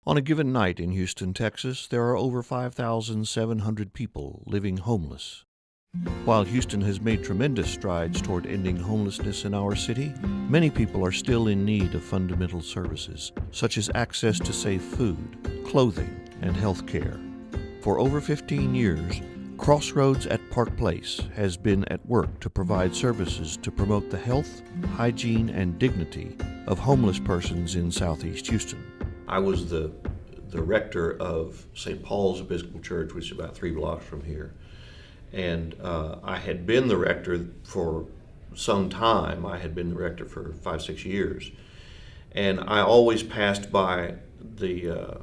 On a given night in Houston, Texas, there are over 5,700 people living homeless. While Houston has made tremendous strides toward ending homelessness in our city, many people are still in need of fundamental services, such as access to safe food, clothing, and health care. For over 15 years, Crossroads at Park Place has been at work to provide services to promote the health, hygiene, and dignity of homeless persons in Southeast Houston. I was the rector of St. Paul's Episcopal Church, which is about 3 blocks from here. And I had been the rector for some time. I had been the rector for 5-6 years. And I always passed by the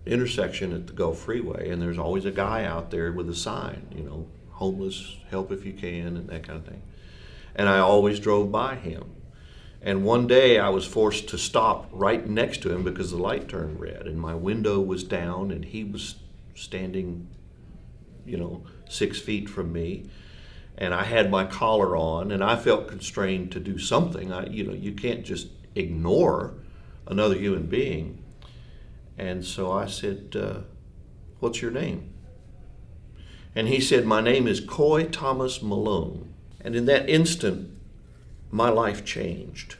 intersection at the Gulf Freeway, and there's always a guy out there with a sign, homeless, help if you can, and that kind of thing. And I always drove by him. And one day I was forced to stop right next to him because the light turned red, and my window was down, and he was standing 6 feet from me, and I had my collar on, and I felt constrained to do something. You can't just ignore another human being. And so I said, what's your name? And he said, my name is Coy Thomas Malone. And in that instant, my life changed.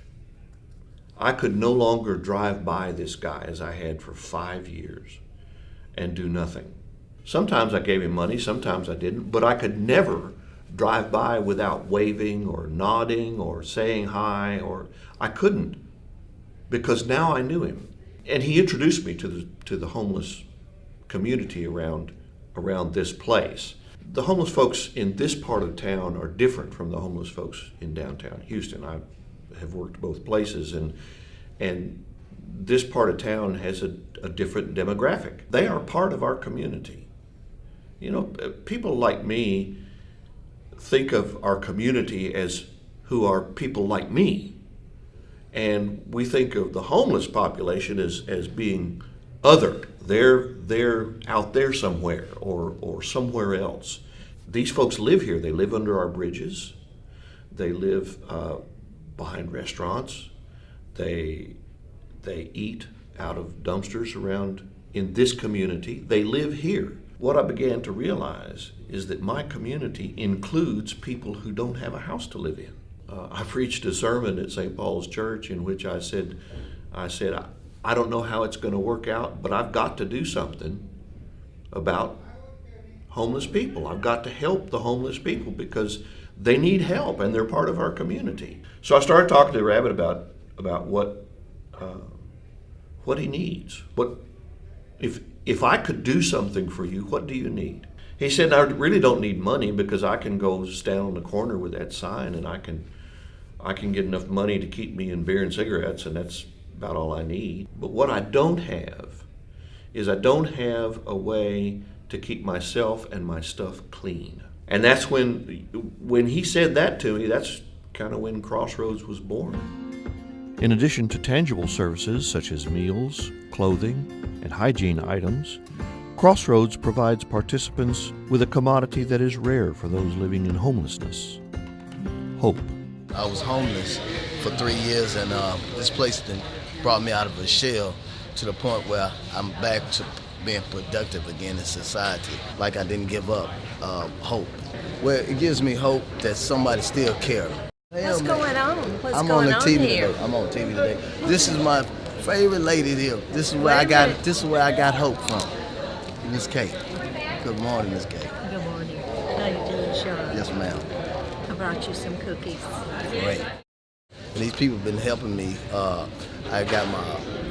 I could no longer drive by this guy as I had for 5 years and do nothing. Sometimes I gave him money, sometimes I didn't, but I could never drive by without waving or nodding or saying hi, or I couldn't, because now I knew him. And he introduced me to the homeless community around this place. The homeless folks in this part of town are different from the homeless folks in downtown Houston. I have worked both places, and this part of town has a different demographic. They are part of our community. People like me think of our community as who are people like me. And we think of the homeless population as being other. They're out there somewhere or somewhere else. These folks live here. They live under our bridges. They live behind restaurants. They eat out of dumpsters around in this community. They live here. What I began to realize is that my community includes people who don't have a house to live in. I preached a sermon at St. Paul's Church in which I said, I don't know how it's going to work out, but I've got to do something about homeless people. I've got to help the homeless people because they need help and they're part of our community. So I started talking to the rabbit about what he needs. If I could do something for you, what do you need? He said, I really don't need money because I can go stand on the corner with that sign and I can get enough money to keep me in beer and cigarettes, and that's about all I need. But what I don't have is I don't have a way to keep myself and my stuff clean. And that's when he said that to me, that's kind of when Crossroads was born. In addition to tangible services such as meals, clothing, and hygiene items, Crossroads provides participants with a commodity that is rare for those living in homelessness: hope. I was homeless for 3 years, and this place brought me out of a shell to the point where I'm back to being productive again in society. Like I didn't give up. Hope. Well, it gives me hope that somebody still cares. What's going on? I'm on TV today. I'm on TV today. This is my favorite lady here. This is where I got hope from. Miss Kate. Good morning, Miss Kate. Good morning. How you doing, Sean? Yes, ma'am. I brought you some cookies. Great. These people have been helping me. I got my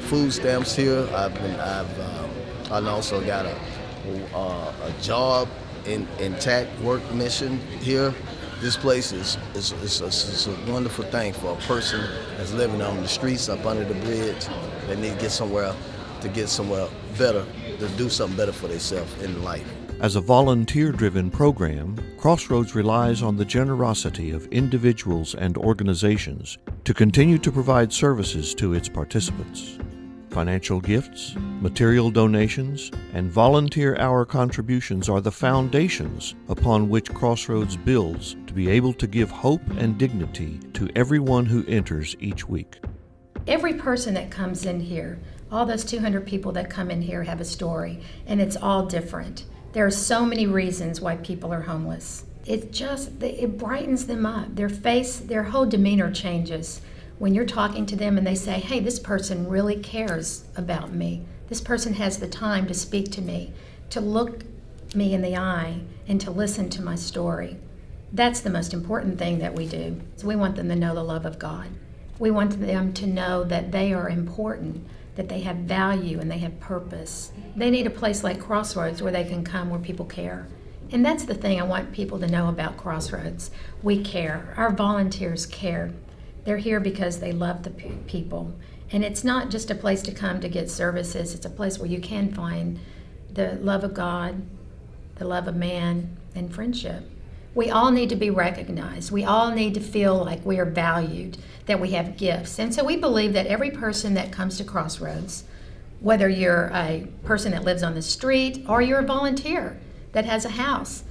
food stamps here. I also got a job in tax work mission here. This place is a wonderful thing for a person that's living on the streets, up under the bridge. They need to get somewhere better, to do something better for themselves in life. As a volunteer-driven program, Crossroads relies on the generosity of individuals and organizations to continue to provide services to its participants. Financial gifts, material donations, and volunteer hour contributions are the foundations upon which Crossroads builds to be able to give hope and dignity to everyone who enters each week. Every person that comes in here All those 200 people that come in here have a story, and it's all different. There are so many reasons why people are homeless. It brightens them up. Their face, their whole demeanor changes when you're talking to them and they say, hey, this person really cares about me. This person has the time to speak to me, to look me in the eye, and to listen to my story. That's the most important thing that we do. So we want them to know the love of God. We want them to know that they are important, that they have value and they have purpose. They need a place like Crossroads where they can come, where people care. And that's the thing I want people to know about Crossroads. We care. Our volunteers care. They're here because they love the people. And it's not just a place to come to get services. It's a place where you can find the love of God, the love of man, and friendship. We all need to be recognized. We all need to feel like we are valued, that we have gifts. And so we believe that every person that comes to Crossroads, whether you're a person that lives on the street or you're a volunteer that has a house,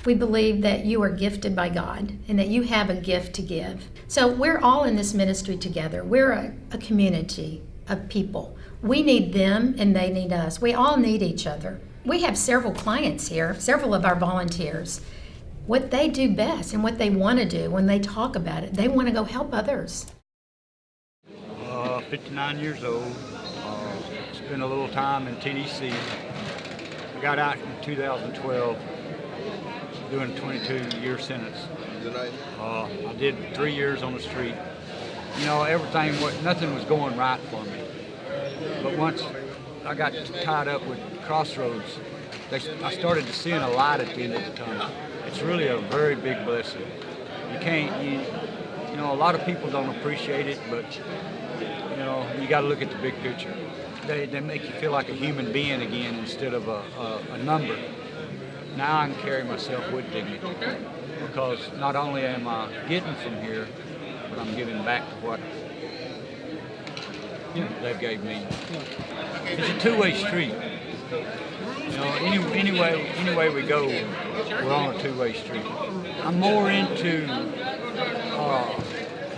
we believe that you are gifted by God and that you have a gift to give. So we're all in this ministry together. We're a community of people. We need them and they need us. We all need each other. We have several clients here, several of our volunteers. What they do best and what they want to do when they talk about it, they want to go help others. 59 years old. Spent a little time in TDC. I got out in 2012, doing a 22-year sentence. I did 3 years on the street. You know, nothing was going right for me. But once I got tied up with Crossroads, I started to see a light at the end of the tunnel. It's really a very big blessing. You know, a lot of people don't appreciate it, but you know, you got to look at the big picture. They make you feel like a human being again instead of a number. Now I can carry myself with dignity because not only am I getting from here, but I'm giving back to what they gave me. It's a two-way street. You know, any way we go, we're on a two-way street. I'm more into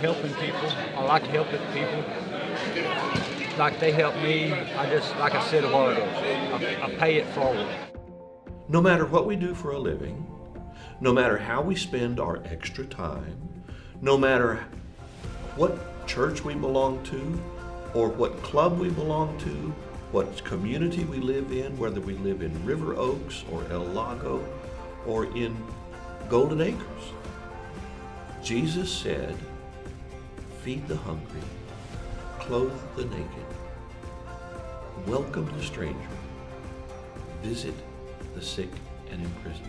helping people. I like to help people. Like they help me, like I said a while ago, I pay it forward. No matter what we do for a living, no matter how we spend our extra time, no matter what church we belong to, or what club we belong to, what community we live in, whether we live in River Oaks or El Lago or in Golden Acres, Jesus said, feed the hungry, clothe the naked, welcome the stranger, visit the sick and imprisoned.